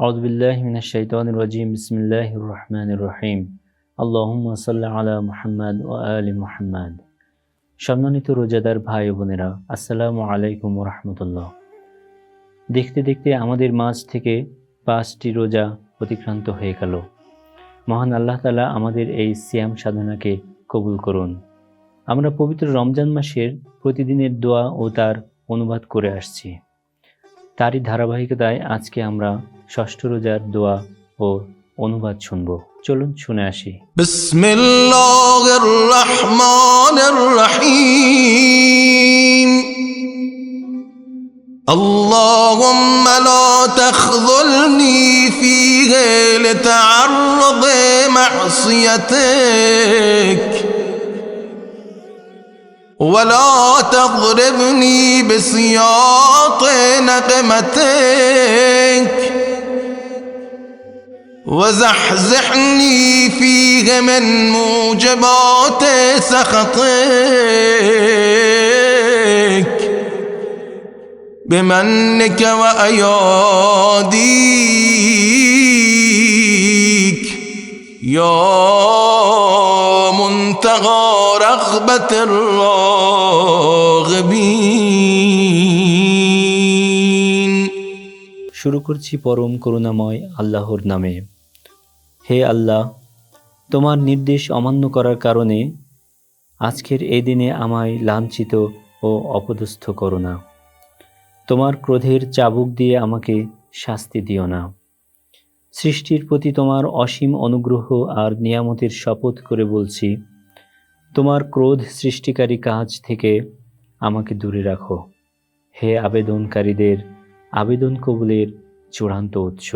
আউযু বিল্লাহি মিনাশ শাইতানির রাজিম। বিসমিল্লাহির রহমানির রহিম। আল্লাহুম্মা সাল্লি আলা মুহাম্মাদ ওয়া আলি মুহাম্মাদ। সম্মানিত রোজাদার ভাই ও বোনেরা, আসসালামু আলাইকুম ওয়া রাহমাতুল্লাহ। দেখতে দেখতে আমাদের মাঝ থেকে 5টি রোজা অতিক্রান্ত হয়ে গেল। মহান আল্লাহ তাআলা আমাদের এই সিয়াম সাধনাকে কবুল করুন। আমরা পবিত্র রমজান মাসের প্রতিদিনের দোয়া ও তার অনুবাদ করে আসছি। তারই ধারাবাহিকতায় আজকে আমরা 6ষ্ঠ রোজার দোয়া ও অনুবাদ শুনব। চলুন শুনে আসি। বিসমিল্লাহির রহমানির রহিম। আল্লাহুম্মা লা তাখযুলনি ফীহি লিতা'আররুদি মা'সিয়াতিক ولا تضربني بسياط نقمتك وزحزحني فيه من موجبات سخطك بمنك وأياديك يا منتهى رغبة الراغبين। শুরু করছি পরম করুণাময় আল্লাহর নামে। হে আল্লাহ, তোমার নির্দেশ অমান্য করার কারণে আজকের এই দিনে আমায় লাঞ্ছিত ও অপদস্থ করো না। তোমার ক্রোধের চাবুক দিয়ে আমাকে শাস্তি দিও না। সৃষ্টির প্রতি তোমার অসীম অনুগ্রহ আর নিয়ামতের শপথ করে বলছি, তোমার ক্রোধ সৃষ্টিকারী কাজ থেকে আমাকে দূরে রাখো। হে আবেদনকারীদের আবেদন কবুলের চূড়ান্ত উৎস।